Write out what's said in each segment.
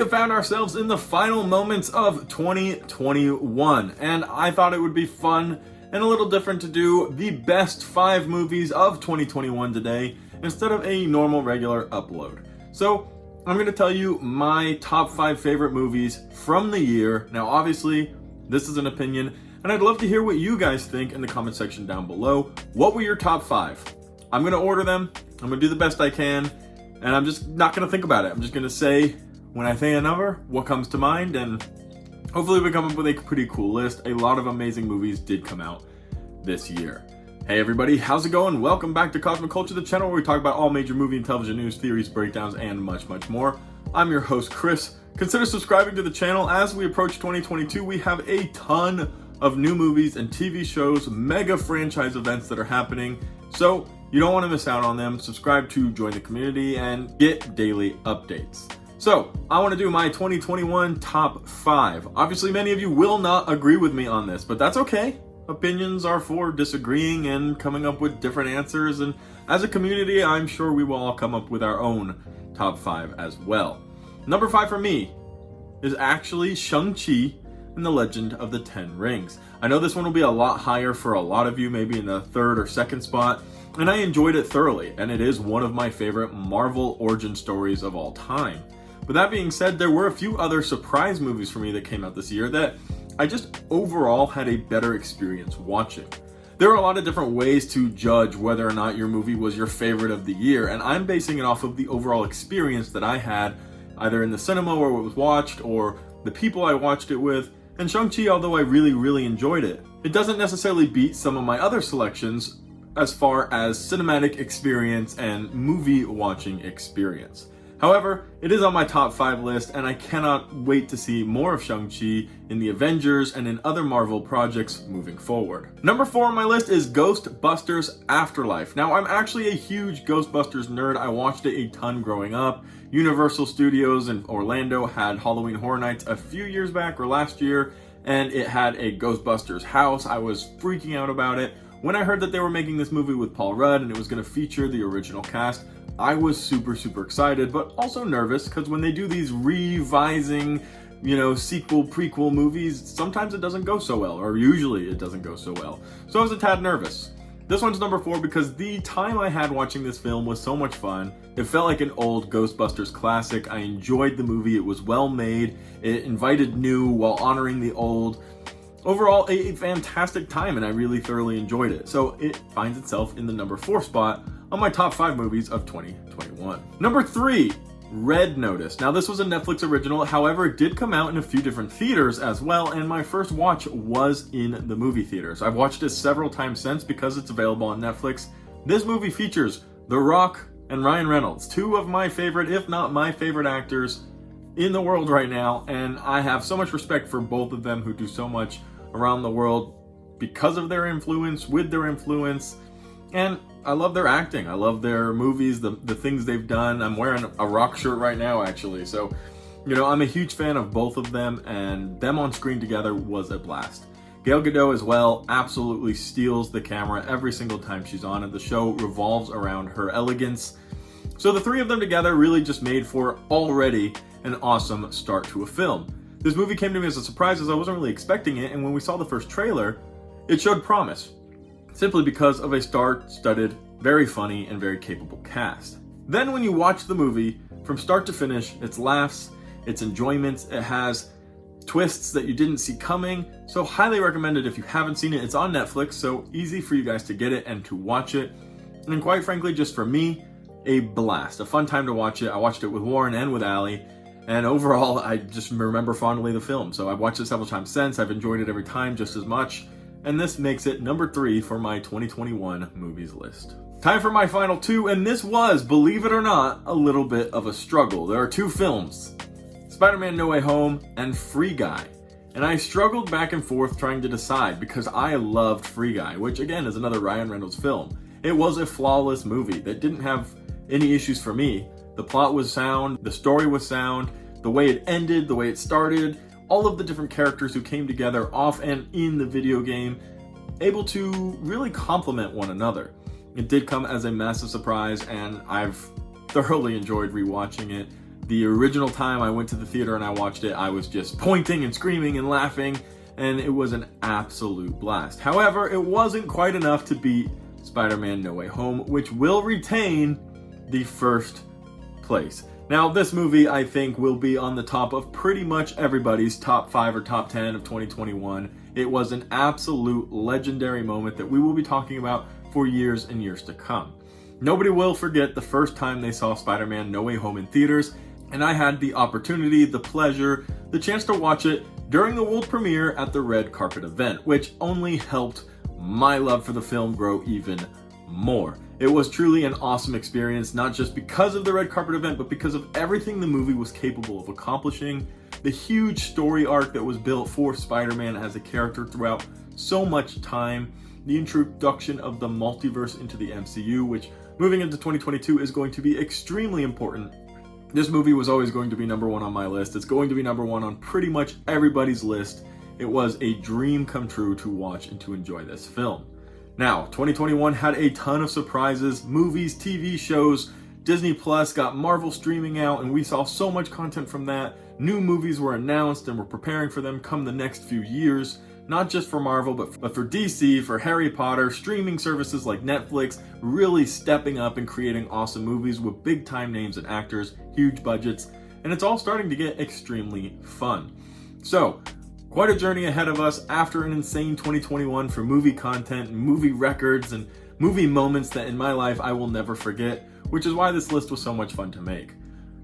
We found ourselves in the final moments of 2021, and I thought it would be fun and a little different to do the best 5 movies of 2021 today instead of a normal regular upload. So I'm going to tell you my top 5 favorite movies from the year. Now obviously this is an opinion, and I'd love to hear what you guys think in the comment section down below. What were your top 5? I'm going to order them, I'm going to do the best I can, and I'm just not going to think about it. I'm just going to say, when I say a number, what comes to mind, and hopefully we come up with a pretty cool list. A lot of amazing movies did come out this year. Hey everybody, how's it going? Welcome back to Cosmic Culture, the channel where we talk about all major movie and television news, theories, breakdowns, and much, much more. I'm your host, Chris. Consider subscribing to the channel. As we approach 2022, we have a ton of new movies and TV shows, mega franchise events that are happening. So you don't want to miss out on them. Subscribe to join the community and get daily updates. So, I want to do my 2021 top 5. Obviously, many of you will not agree with me on this, but that's okay. Opinions are for disagreeing and coming up with different answers, and as a community, I'm sure we will all come up with our own top 5 as well. Number 5 for me is actually Shang-Chi and the Legend of the Ten Rings. I know this one will be a lot higher for a lot of you, maybe in the 3rd or 2nd spot, and I enjoyed it thoroughly, and it is one of my favorite Marvel origin stories of all time. But that being said, there were a few other surprise movies for me that came out this year that I just overall had a better experience watching. There are a lot of different ways to judge whether or not your movie was your favorite of the year, and I'm basing it off of the overall experience that I had either in the cinema where it was watched or the people I watched it with. And Shang-Chi, although I really enjoyed it, it doesn't necessarily beat some of my other selections as far as cinematic experience and movie watching experience. However, it is on my top 5 list, and I cannot wait to see more of Shang-Chi in the Avengers and in other Marvel projects moving forward. Number 4 on my list is Ghostbusters Afterlife. Now, I'm actually a huge Ghostbusters nerd. I watched it a ton growing up. Universal Studios in Orlando had Halloween Horror Nights a few years back or last year, and it had a Ghostbusters house. I was freaking out about it. When I heard that they were making this movie with Paul Rudd and it was going to feature the original cast, I was super excited, but also nervous, because when they do these revising, sequel, prequel movies, sometimes it doesn't go so well, or usually it doesn't go so well. So I was a tad nervous. This one's number 4 because the time I had watching this film was so much fun. It felt like an old Ghostbusters classic. I enjoyed the movie. It was well made. It invited new while honoring the old. Overall, a fantastic time, and I really thoroughly enjoyed it. So it finds itself in the number 4 spot on my top 5 movies of 2021. Number 3, Red Notice. Now this was a Netflix original, however it did come out in a few different theaters as well, and my first watch was in the movie theaters. I've watched it several times since because it's available on Netflix. This movie features The Rock and Ryan Reynolds, 2 of my favorite, if not my favorite actors in the world right now, and I have so much respect for both of them who do so much around the world because of their influence, with their influence, and I love their acting. I love their movies, the things they've done. I'm wearing a Rock shirt right now, actually. So, I'm a huge fan of both of them, and them on screen together was a blast. Gal Gadot as well absolutely steals the camera every single time she's on, and the show revolves around her elegance. So the 3 of them together really just made for already an awesome start to a film. This movie came to me as a surprise, as I wasn't really expecting it, and when we saw the first trailer, it showed promise, simply because of a star-studded, very funny, and very capable cast. Then when you watch the movie, from start to finish, it's laughs, it's enjoyments, it has twists that you didn't see coming, so highly recommended if you haven't seen it. It's on Netflix, so easy for you guys to get it and to watch it. And quite frankly, just for me, a blast, a fun time to watch it. I watched it with Warren and with Allie, and overall, I just remember fondly the film. So I've watched it several times since, I've enjoyed it every time just as much, and this makes it number 3 for my 2021 movies list. Time for my final 2, and this was, believe it or not, a little bit of a struggle. There are 2 films, Spider-Man No Way Home and Free Guy. And I struggled back and forth trying to decide because I loved Free Guy, which again is another Ryan Reynolds film. It was a flawless movie that didn't have any issues for me. The plot was sound, the story was sound, the way it ended, the way it started, all of the different characters who came together off and in the video game, able to really complement one another. It did come as a massive surprise, and I've thoroughly enjoyed rewatching it. The original time I went to the theater and I watched it, I was just pointing and screaming and laughing, and it was an absolute blast. However, it wasn't quite enough to beat Spider-Man No Way Home, which will retain the first place. Now, this movie, I think, will be on the top of pretty much everybody's top 5 or top 10 of 2021. It was an absolute legendary moment that we will be talking about for years and years to come. Nobody will forget the first time they saw Spider-Man No Way Home in theaters, and I had the opportunity, the pleasure, the chance to watch it during the world premiere at the red carpet event, which only helped my love for the film grow even more. It was truly an awesome experience, not just because of the red carpet event, but because of everything the movie was capable of accomplishing, the huge story arc that was built for Spider-Man as a character throughout so much time, the introduction of the multiverse into the MCU, which moving into 2022 is going to be extremely important. This movie was always going to be number one on my list. It's going to be number one on pretty much everybody's list. It was a dream come true to watch and to enjoy this film. Now, 2021 had a ton of surprises, movies, TV shows. Disney Plus got Marvel streaming out, and we saw so much content from that. New movies were announced, and we're preparing for them come the next few years. Not just for Marvel, but for DC, for Harry Potter, streaming services like Netflix, really stepping up and creating awesome movies with big time names and actors, huge budgets, and it's all starting to get extremely fun. So, quite a journey ahead of us after an insane 2021 for movie content, movie records, and movie moments that in my life I will never forget, which is why this list was so much fun to make.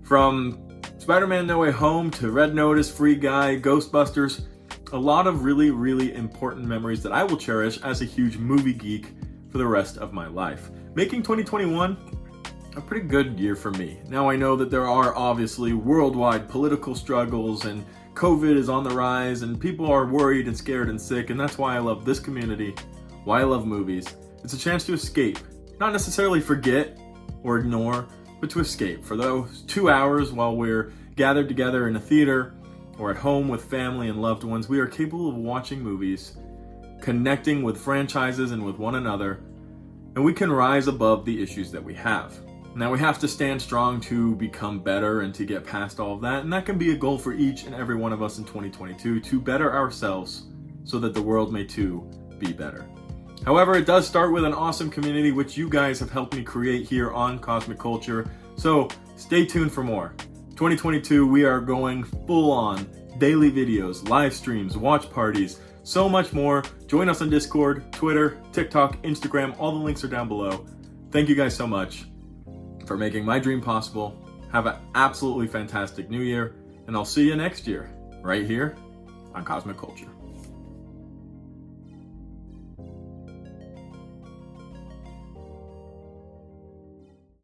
From Spider-Man No Way Home to Red Notice, Free Guy, Ghostbusters, a lot of really, really important memories that I will cherish as a huge movie geek for the rest of my life. Making 2021 a pretty good year for me. Now I know that there are obviously worldwide political struggles and COVID is on the rise and people are worried and scared and sick, and that's why I love this community, why I love movies. It's a chance to escape, not necessarily forget or ignore, but to escape for those 2 hours while we're gathered together in a theater or at home with family and loved ones. We are capable of watching movies, connecting with franchises and with one another, and we can rise above the issues that we have. Now we have to stand strong to become better and to get past all of that, and that can be a goal for each and every one of us in 2022, to better ourselves so that the world may too be better. However, it does start with an awesome community which you guys have helped me create here on Cosmic Culture, so stay tuned for more. 2022, we are going full on daily videos, live streams, watch parties, so much more. Join us on Discord, Twitter, TikTok, Instagram, all the links are down below. Thank you guys so much for making my dream possible. Have an absolutely fantastic new year, and I'll see you next year, right here on Cosmic Culture.